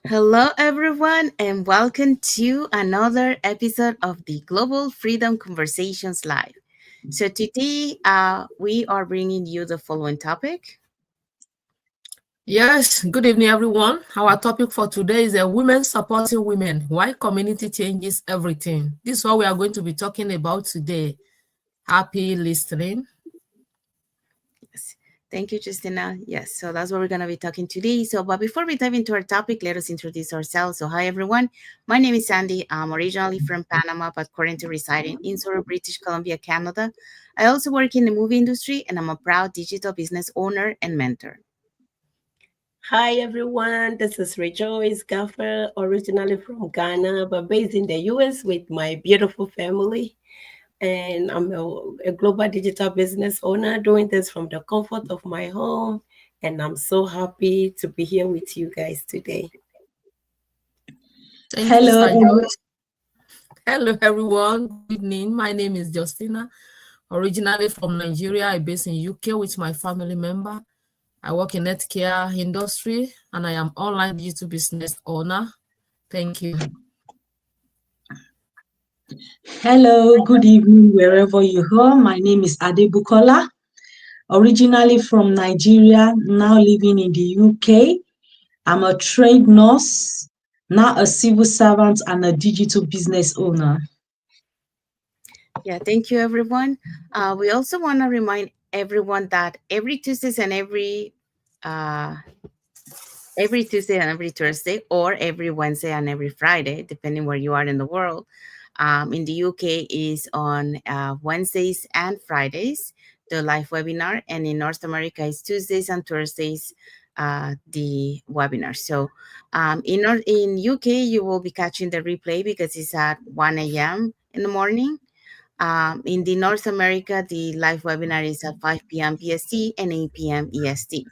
Hello, everyone, and welcome to another episode of the Global Freedom Conversations Live. So, today we are bringing you the following topic. Yes, good evening, everyone. Our topic for today is women supporting women. Why community changes everything. This is what we are going to be talking about today. Happy listening. Yes. Thank you, Justina. Yes, so that's what we're going to be talking today. So, but before we dive into our topic, let us introduce ourselves. So, hi, everyone. My name is Sandy. I'm originally from Panama, but currently residing in Surrey, British Columbia, Canada. I also work in the movie industry, and I'm a proud digital business owner and mentor. Hi everyone, this is Rejoice Gaffer, originally from Ghana but based in the US with my beautiful family. And I'm a global digital business owner doing this from the comfort of my home. And I'm so happy to be here with you guys today. Thank you, Hello, Sister Joyce. Hello, everyone. Good evening. My name is Justina. Originally from Nigeria, I based in UK with my family member. I work in healthcare industry and I am online digital business owner. Thank you. hello, good evening, wherever you are. My name is Adebukola, originally from Nigeria, now living in the UK. I'm a trained nurse, now a civil servant and a digital business owner. Yeah, thank you, everyone. We also want to remind everyone that uh, every Tuesday and every Thursday, or every Wednesday and every Friday, depending where you are in the world. In the UK is on Wednesdays and Fridays, the live webinar, and in North America is Tuesdays and Thursdays, the webinar. So in UK, you will be catching the replay because it's at 1 a.m. in the morning. In the North America, the live webinar is at 5 p.m. PST and 8 p.m. EST.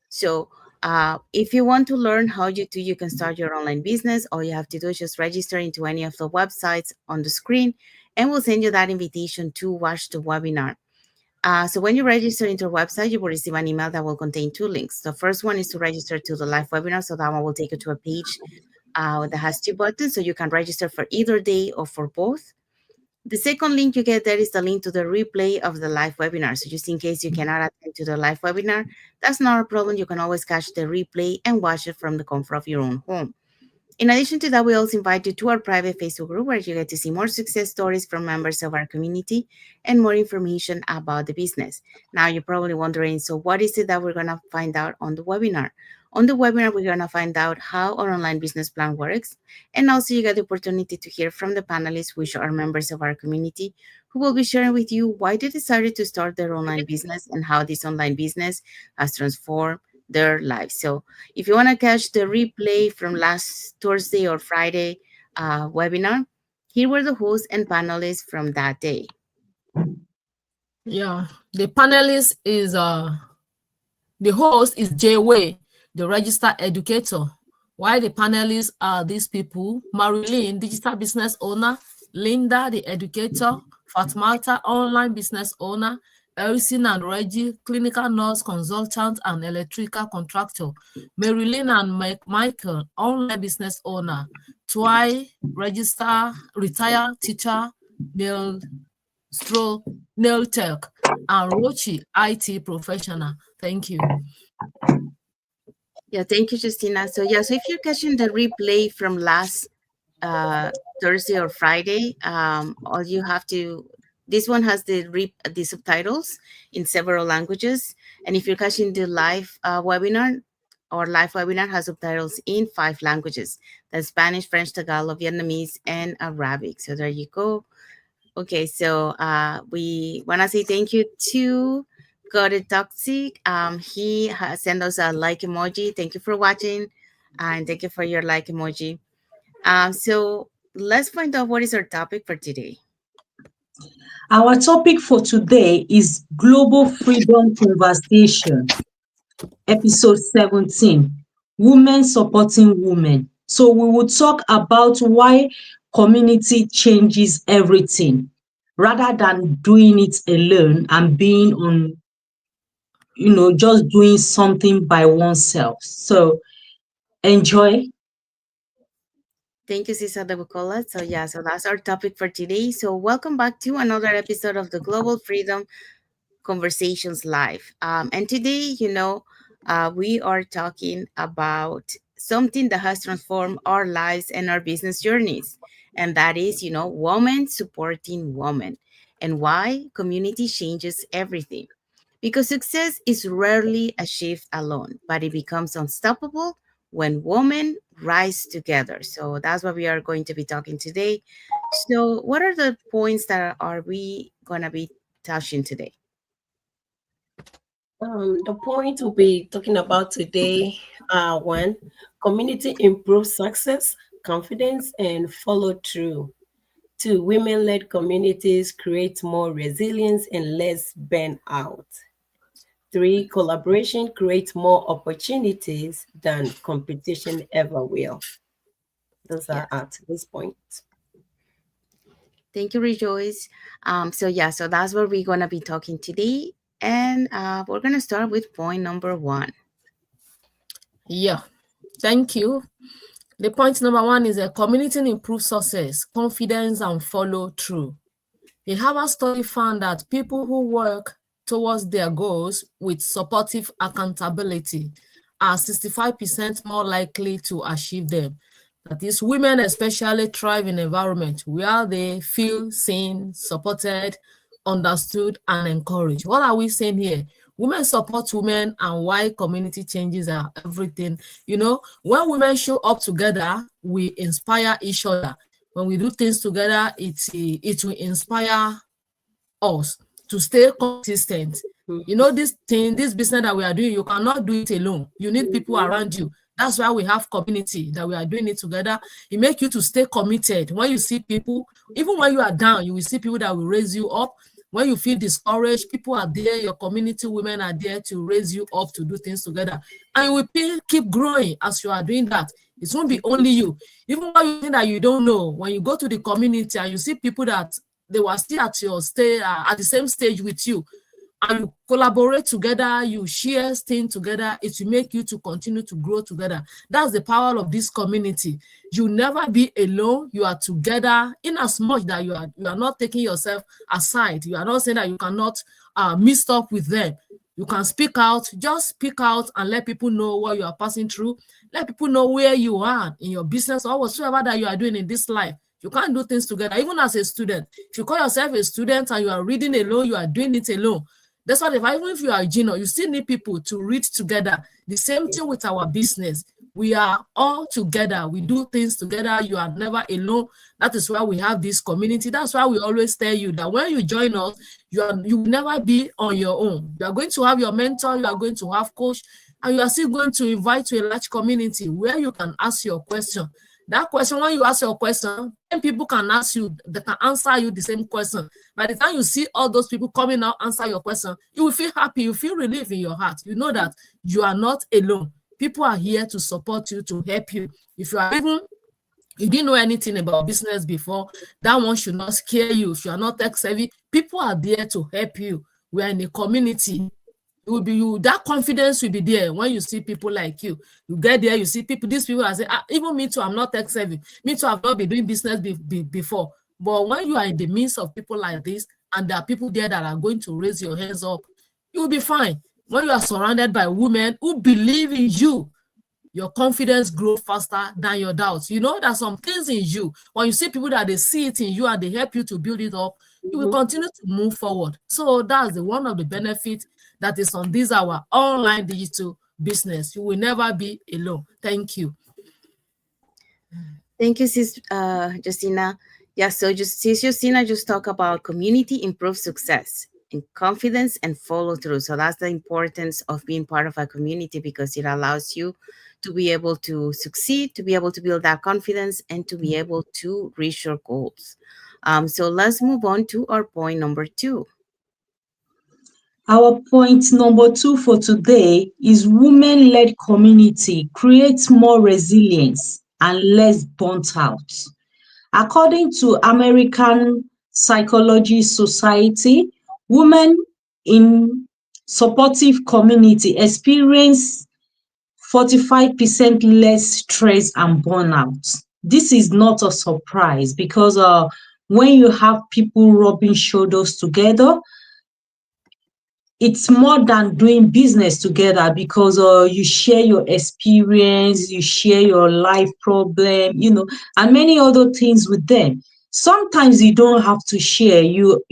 So if you want to learn how you can start your online business, all you have to do is just register into any of the websites on the screen, and we'll send you that invitation to watch the webinar. So when you register into our website, you will receive an email that will contain two links. The first one is to register to the live webinar, so that one will take you to a page that has two buttons, so you can register for either day or for both. The second link you get there is the link to the replay of the live webinar. So just in case you cannot attend to the live webinar, that's not a problem. You can always catch the replay and watch it from the comfort of your own home. In addition to that, we also invite you to our private Facebook group where you get to see more success stories from members of our community and more information about the business. Now, you're probably wondering, so what is it that we're going to find out on the webinar? On the webinar, we're going to find out how our online business plan works. And also, you get the opportunity to hear from the panelists, which are members of our community, who will be sharing with you why they decided to start their online business and how this online business has transformed their lives. So, if you want to catch the replay from last Thursday or Friday webinar, here were the hosts and panelists from that day. Yeah, the panelist is the host is Jay Way, the registered educator. While the panelists are these people: Marilyn, digital business owner; Linda, the educator; Fatmata, online business owner; Ericin and Reggie, clinical nurse consultant and electrical contractor; Marilyn and Michael, online business owner; Twy, register retired teacher; Neil stroke nail tech; and Rochi, IT professional. Thank you. Yeah, thank you, Justina. So yeah, so if you're catching the replay from last uh, Thursday or Friday, all you have to this one has the subtitles in several languages, and if you're catching the live webinar, our live webinar has subtitles in 5 languages: that's Spanish, French, Tagalog, Vietnamese, and Arabic. So there you go. Okay, so we want to say thank you to Got It Toxic. He has sent us a like emoji. Thank you for watching, and thank you for your like emoji. So let's find out what is our topic for today. Our topic for today is Global Freedom Conversation, episode 17, Women Supporting Women. So we will talk about why community changes everything rather than doing it alone and being on, just doing something by oneself. So enjoy. Thank you, Cisa de Bucola. So yeah, so that's our topic for today. So welcome back to another episode of the Global Freedom Conversations Live. And today, we are talking about something that has transformed our lives and our business journeys. And that is, women supporting women and why community changes everything. Because success is rarely achieved alone, but it becomes unstoppable when women rise together. So that's what we are going to be talking today. So, what are the points that are we going to be touching today? The point we'll be talking about today are one, community improves success, confidence, and follow through. Two, women led communities create more resilience and less burnout. Three, collaboration creates more opportunities than competition ever will. Those Yes. are at this point. Thank you, Rejoice. So that's what we're gonna be talking today, and we're gonna start with point number one. Yeah, thank you. The point number one is a community improves success, confidence, and follow through. A Harvard study found that people who work towards their goals with supportive accountability are 65% more likely to achieve them. That is, women especially thrive in environments where they feel seen, supported, understood, and encouraged. What are we saying here? Women support women and why community changes are everything. When women show up together, we inspire each other. When we do things together, it will inspire us to stay consistent. This thing, this business that we are doing, you cannot do it alone. You need people Mhm. around you. That's why we have community, that we are doing it together. It makes you to stay committed. When you see people, even when you are down, you will see people that will raise you up. When you feel discouraged, people are there, your community women are there to raise you up to do things together. And you will keep growing as you are doing that. It won't be only you. Even when you think that you don't know, when you go to the community and you see people that they were still at your stay at the same stage with you, and you collaborate together, you share things together, it will make you to continue to grow together. That's the power of this community. You never be alone. You are together, in as much that you are not taking yourself aside. You are not saying that you cannot mix up with them. You can speak out, just speak out and let people know what you are passing through. Let people know where you are in your business or whatsoever that you are doing in this life. You can't do things together, even as a student. If you call yourself a student and you are reading alone, you are doing it alone. That's why even if you are a junior, you still need people to read together. The same thing with our business. We are all together. We do things together. You are never alone. That is why we have this community. That's why we always tell you that when you join us, you will never be on your own. You are going to have your mentor, you are going to have coach, and you are still going to invite to a large community where you can ask your question. That question, when you ask your question, 10 people can ask you, they can answer you the same question. By the time you see all those people coming out answer your question, you will feel happy, you feel relief in your heart. You know that you are not alone. People are here to support you, to help you. If you didn't know anything about business before, that one should not scare you. If you are not tech savvy, people are there to help you. We are in a community. That confidence will be there when you see people like you. You get there, you see people, these people are saying, even me too, I'm not tech savvy. Me too, I've not been doing business before. But when you are in the midst of people like this, and there are people there that are going to raise your hands up, you will be fine. When you are surrounded by women who believe in you, your confidence grows faster than your doubts. You know, there's some things in you. When you see people that they see it in you and they help you to build it up, you will Mhm. continue to move forward. So that's one of the benefits that is on this our online digital business. You will never be alone. Thank you. Thank you, Sis Justina. Yeah, so just Sis Justina just talk about community improve success and confidence and follow through. So that's the importance of being part of a community because it allows you to be able to succeed, to be able to build that confidence, and to be able to reach your goals. So let's move on to our point number two. Our point number 2 for today is women-led community creates more resilience and less burnt out. According to American Psychology Society, women in supportive community experience 45% less stress and burnout. this is not a surprise because when you have people rubbing shoulders together, it's more than doing business together because you share your experience, you share your life problem, and many other things with them. Sometimes you don't have to share. You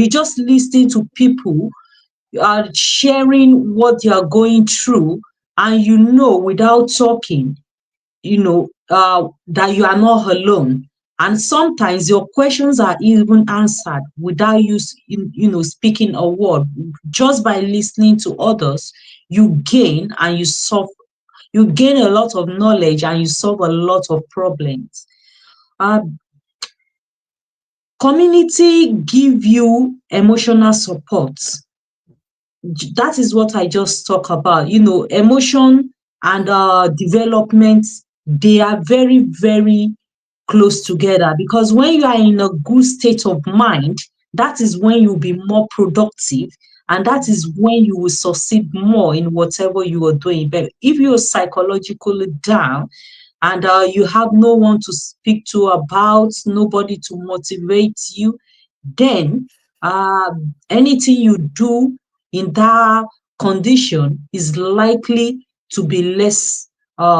just listen to people sharing what you are going through, and without talking, that you are not alone. And sometimes your questions are even answered without speaking a word. Just by listening to others, you gain and you gain a lot of knowledge and you solve a lot of problems. Uh, Community give you emotional support. That is what I just talk about. Emotion and development, they are very, very close together because when you are in a good state of mind, that is when you'll be more productive, and that is when you will succeed more in whatever you are doing. But if you're psychologically down and you have no one to speak to about, nobody to motivate you, then uh, anything you do in that condition is likely to be less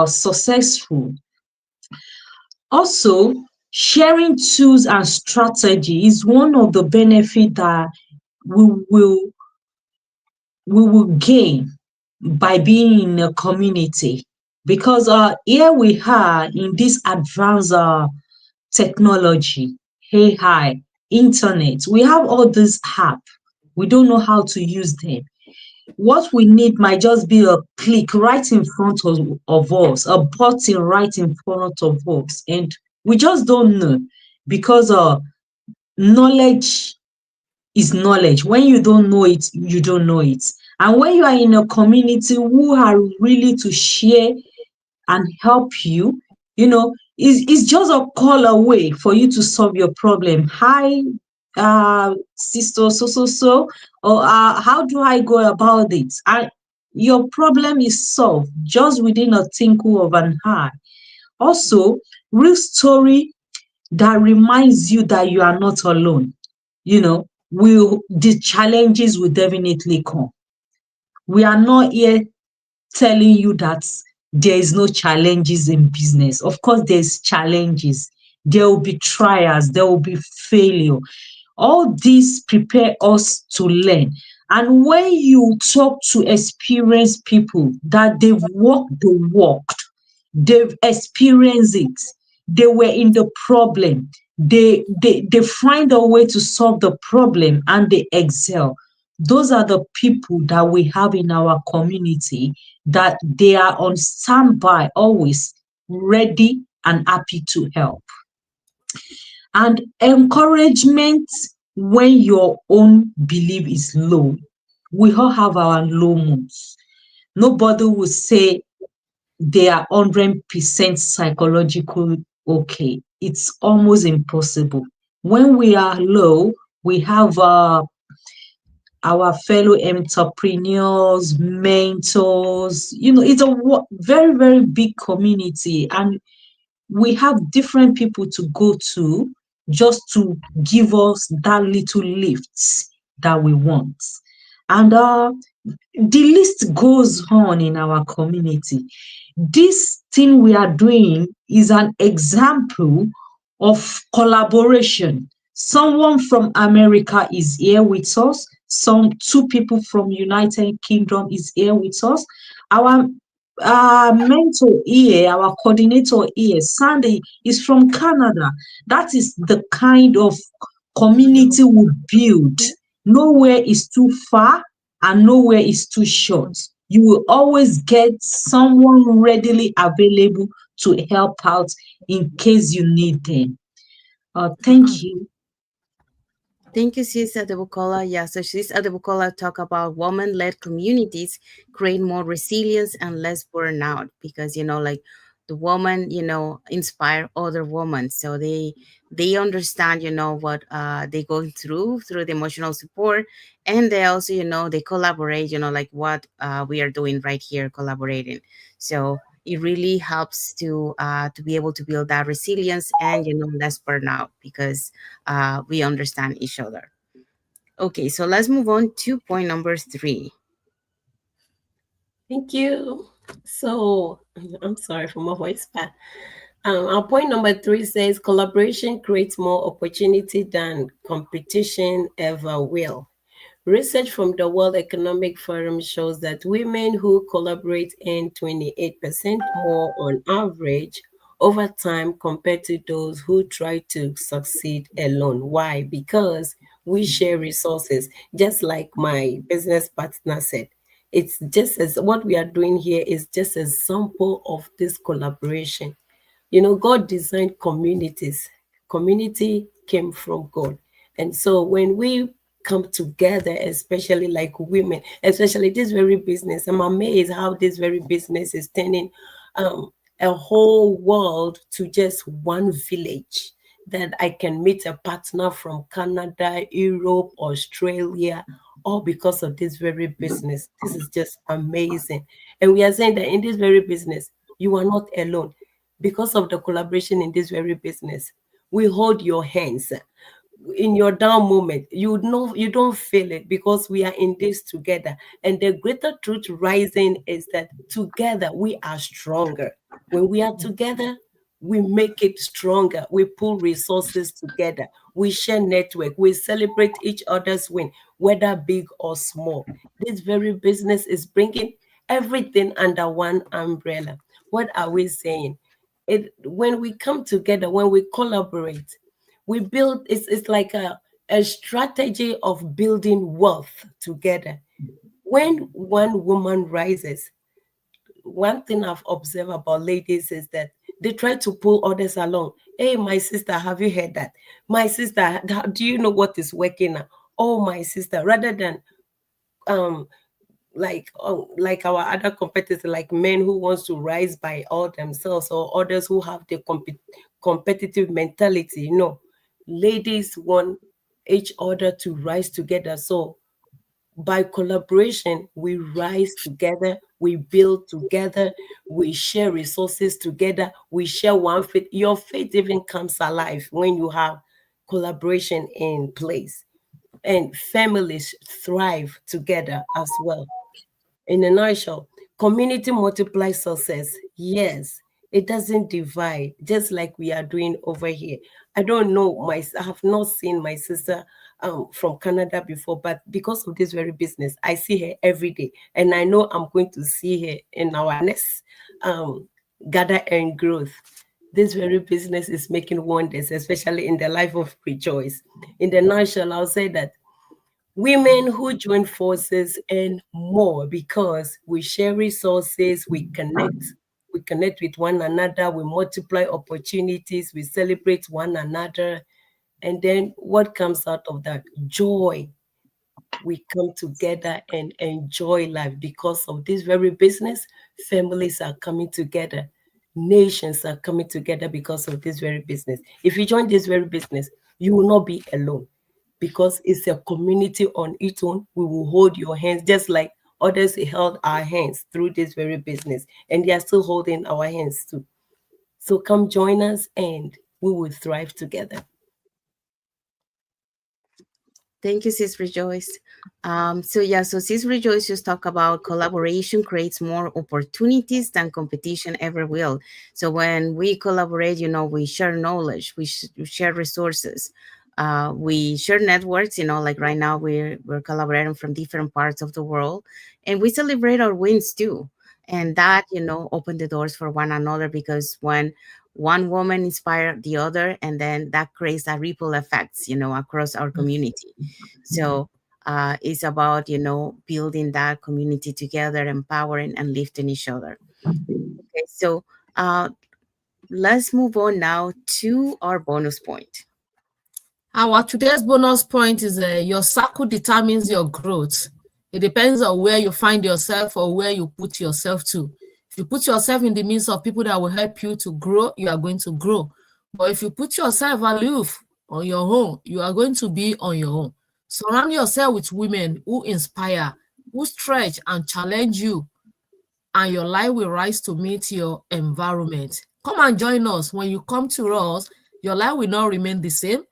successful. Also, sharing tools and strategy is one of the benefits that we will we will gain by being in a community, because here we are in this advanced technology, AI, internet. We have all this app. We don't know how to use them. What we need might just be a click right in front of us, a button right in front of us, and we just don't know because knowledge is knowledge. When you don't know it, you don't know it. And when you are in a community who are really to share and help you, it's just a call away for you to solve your problem. Hi, sister, so, or how do I go about it? Your problem is solved just within a tinkle of an eye. Also, real story that reminds you that you are not alone. The challenges will definitely come. We are not here telling you that there is no challenges in business. Of course, there's challenges. There will be trials, there will be failure. All these prepare us to learn. And when you talk to experienced people that they've walked the walk, they've experienced it, they were in the problem, they find a way to solve the problem and they excel. Those are the people that we have in our community, that they are on standby, always ready and happy to help. And encouragement when your own belief is low. We all have our low moods. Nobody will say they are 100% psychological okay. It's almost impossible. When we are low, we have our fellow entrepreneurs, mentors. It's a very, very big community, and we have different people to go to just to give us that little lift that we want. And the list goes on in our community. This thing we are doing is an example of collaboration. Someone from America is here with us. Some two people from United Kingdom is here with us. Our mentor here, our coordinator here, Sandy, is from Canada. That is the kind of community we build. Nowhere is too far and nowhere is too short. You will always get someone readily available to help out in case you need them. Thank you. Thank you, Sis Adebukola. Yeah, so Sis Adebukola talk about woman-led communities create more resilience and less burnout because like the woman inspire other women, so they understand what they going through the emotional support, and they also they collaborate like what we are doing right here, collaborating. So it really helps to be able to build that resilience and less burnout because we understand each other. Okay, so let's move on to point number 3. Thank you. So I'm sorry for my voice, but our point number 3 says collaboration creates more opportunity than competition ever will. Research from the World Economic Forum shows that women who collaborate earn 28% more on average over time compared to those who try to succeed alone. Why? Because we share resources, just like my business partner said. It's just as what we are doing here is just a sample of this collaboration. God designed communities. Community came from God. And so when we come together, especially like women, especially this very business, I'm amazed how this very business is turning um, a whole world to just one village, that I can meet a partner from Canada, Europe, Australia, all because of this very business. This is just amazing. And we are saying that in this very business, you are not alone because of the collaboration in this very business. We hold your hands in your down moment. You know, you don't feel it because we are in this together. And the greater truth rising is that together we are stronger. When we are together, we make it stronger. We pull resources together. We share network. We celebrate each other's win, whether big or small. This very business is bringing everything under one umbrella. What are we saying? When we come together, when we collaborate, we build. It's like a strategy of building wealth together. When one woman rises, one thing I've observed about ladies is that they try to pull others along. Hey, my sister, have you heard that? My sister, do you know what is working now? Oh, my sister, rather than um like our other competitors, like men who wants to rise by all themselves, or others who have the competitive mentality. Ladies want each other to rise together. So by collaboration, we rise together, we build together, we share resources together, we share one faith. Your faith even comes alive when you have collaboration in place, and families thrive together as well. In a nutshell, community multiplies success. Yes, it doesn't divide, just like we are doing over here. I don't know, I have not seen my sister from Canada before, but because of this very business, I see her every day. And I know I'm going to see her in our next um, gather and growth. This very business is making wonders, especially in the life of Rejoice. In the nutshell, I'll say that women who join forces and more because we share resources, we connect with one another, we multiply opportunities, we celebrate one another. And then what comes out of that? Joy. We come together and enjoy life because of this very business. Families are coming together. Nations are coming together because of this very business. If you join this very business, you will not be alone because it's a community on its own. We will hold your hands just like others held our hands through this very business, and they are still holding our hands too. So come join us and we will thrive together. Thank you, Sis Rejoice. So Sis Rejoice just talk about collaboration creates more opportunities than competition ever will. So when we collaborate, we share knowledge, we share resources, we share networks. Like right now we're collaborating from different parts of the world, and we celebrate our wins too. And that open the doors for one another because when one woman inspire the other, and then that creates a ripple effects across our community. So it's about building that community together, empowering and lifting each other. Okay, so let's move on now to our bonus point. Our today's bonus point is your circle determines your growth. It depends on where you find yourself or where you put yourself to. If you put yourself in the midst of people that will help you to grow, you are going to grow. But if you put yourself aloof on your own, you are going to be on your own. Surround yourself with women who inspire, who stretch and challenge you, and your life will rise to meet your environment. Come and join us. When you come to us, your life will not remain the same.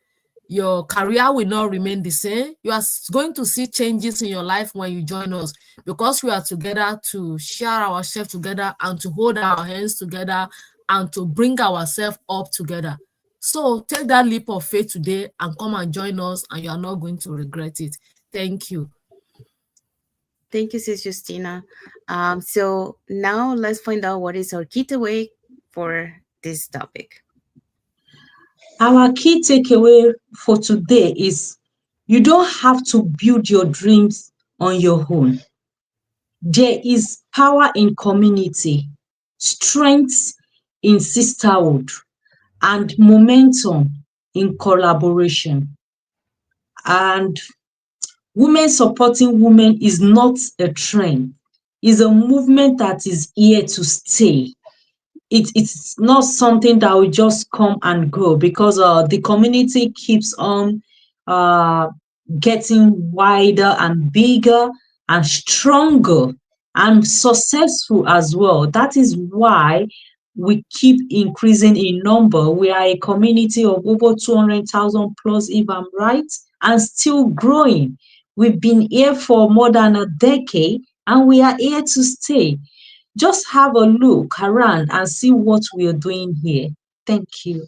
Your career will not remain the same. You are going to see changes in your life when you join us, because we are together to share ourselves together and to hold our hands together and to bring ourselves up together. So take that leap of faith today and come and join us, and you are not going to regret it. Thank you. Thank you, Sis Justina. So now let's find out what is our key takeaway for this topic. Our key takeaway for today is you don't have to build your dreams on your own. There is power in community, strength in sisterhood, and momentum in collaboration. And women supporting women is not a trend, it's a movement that is here to stay. It's not something that will just come and go, because the community keeps on uh, getting wider and bigger and stronger and successful as well. That is why we keep increasing in number. We are a community of over 200,000 plus, if I'm right, and still growing. We've been here for more than a decade and we are here to stay. Just have a look around and see what we are doing here. Thank you.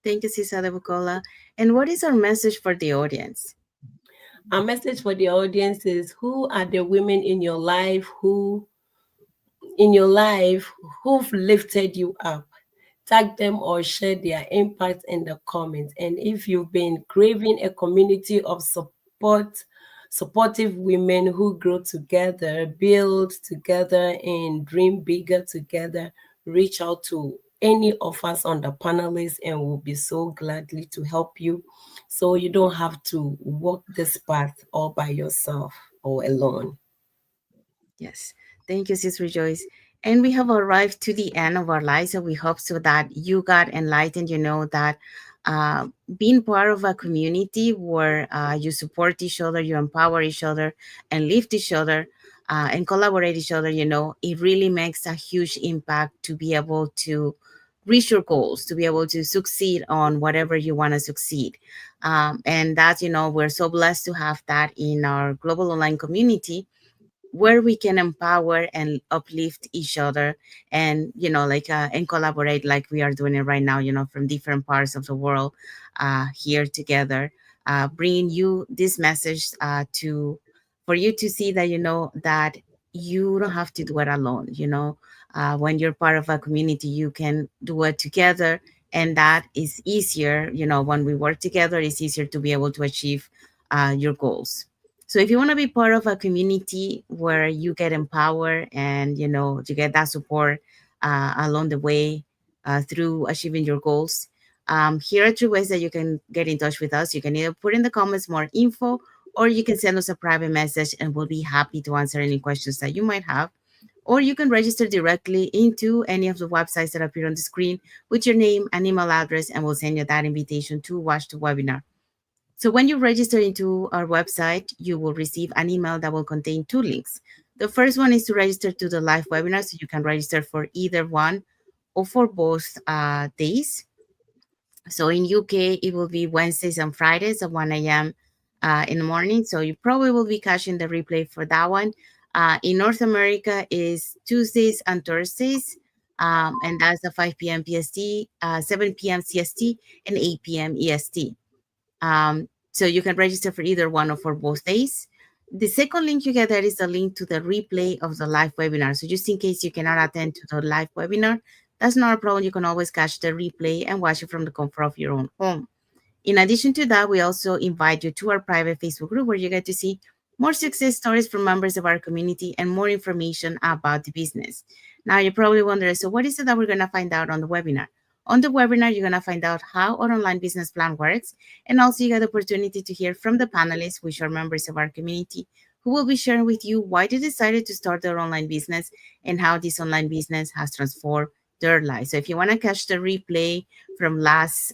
Thank you, Sis Adebukola. And what is our message for the audience? Our message for the audience is: who are the women in your life who've lifted you up? Tag them or share their impact in the comments. And if you've been craving a community of supportive women who grow together, build together, and dream bigger together, reach out to any of us on the panelists and we'll be so gladly to help you, so you don't have to walk this path all by yourself or alone. Yes. Thank you, Sis Rejoice. And we have arrived to the end of our lives. So we hope so that you got enlightened. You know that uh, being part of a community where you support each other, you empower each other, and lift each other and collaborate each other, it really makes a huge impact to be able to reach your goals, to be able to succeed on whatever you want to succeed. And that, we're so blessed to have that in our global online community where we can empower and uplift each other and and collaborate like we are doing it right now, from different parts of the world here together, bringing you this message to for you to see that that you don't have to do it alone. When you're part of a community, you can do it together, and that is easier. When we work together, it's easier to be able to achieve your goals. So if you want to be part of a community where you get empowered and you get that support along the way through achieving your goals, here are two ways that you can get in touch with us. You can either put in the comments more info, or you can send us a private message, and we'll be happy to answer any questions that you might have. Or you can register directly into any of the websites that appear on the screen with your name and email address, and we'll send you that invitation to watch the webinar. So when you register into our website, you will receive an email that will contain two links. The first one is to register to the live webinar, so you can register for either one or for both days. So in UK, it will be Wednesdays and Fridays at 1 a.m. In the morning. So you probably will be catching the replay for that one. In North America is Tuesdays and Thursdays. And that's at 5 p.m. PST, 7 p.m. CST, and 8 p.m. EST. So you can register for either one or for both days. The second link you get there is the link to the replay of the live webinar. So just in case you cannot attend to the live webinar, that's not a problem. You can always catch the replay and watch it from the comfort of your own home. In addition to that, we also invite you to our private Facebook group where you get to see more success stories from members of our community and more information about the business. Now, you're probably wondering, so what is it that we're going to find out on the webinar? On the webinar, you're going to find out how our online business plan works. And also you get the opportunity to hear from the panelists, which are members of our community, who will be sharing with you why they decided to start their online business and how this online business has transformed their life. So if you want to catch the replay from last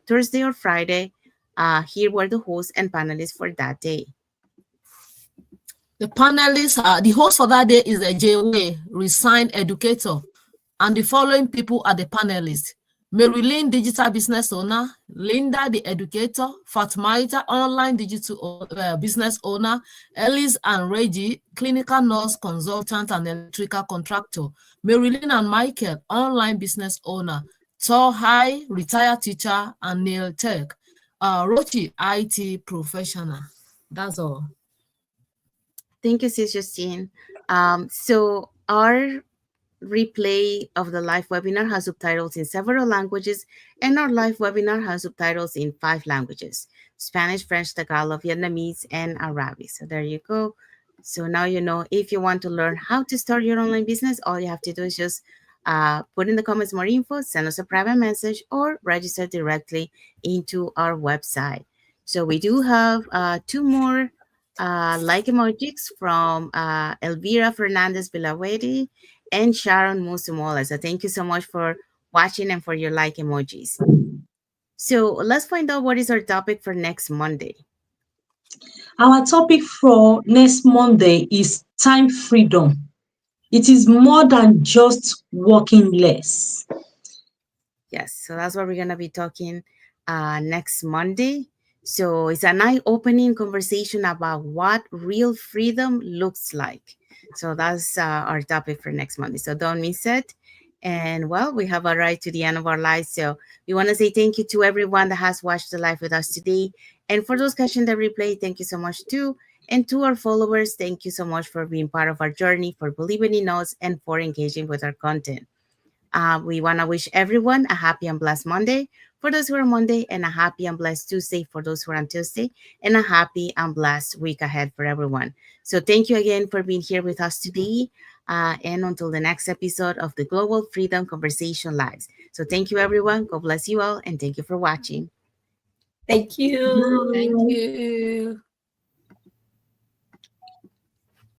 Thursday or Friday, here were the hosts and panelists for that day. The panelists, the host for that day is a J-Way, resigned educator. And the following people are the panelists: Marilyn, digital business owner; Linda, the educator; Fatmaita, online digital business owner; Ellis and Reggie, clinical nurse, consultant, and electrical contractor; Marilyn and Michael, online business owner; Torhai, retired teacher; and Neil Tech, Rochi, IT professional. That's all. Thank you, Sis Justine. So our replay of the live webinar has subtitles in several languages, and our live webinar has subtitles in 5 languages: Spanish, French, Tagalog, Vietnamese, and Arabic. So there you go. So now you know, if you want to learn how to start your online business, all you have to do is just put in the comments more info, send us a private message, or register directly into our website. So we do have 2 more like emojis from Elvira Fernandez Vilawedi and Sharon Musumola. So thank you so much for watching and for your like emojis. So let's find out what is our topic for next Monday. Our topic for next Monday is time freedom. It is more than just working less. Yes, so that's what we're gonna be talking next Monday. So it's an eye-opening conversation about what real freedom looks like. So that's our topic for next Monday. So don't miss it. And well, we have arrived to the end of our live. So we want to say thank you to everyone that has watched the live with us today. And for those catching the replay, thank you so much too. And to our followers, thank you so much for being part of our journey, for believing in us, and for engaging with our content. We want to wish everyone a happy and blessed Monday for those who are on Monday, and a happy and blessed Tuesday for those who are on Tuesday, and a happy and blessed week ahead for everyone. So, thank you again for being here with us today. And until the next episode of the Global Freedom Conversation Lives. So, thank you, everyone. God bless you all, and thank you for watching. Thank you. Thank Bye. you.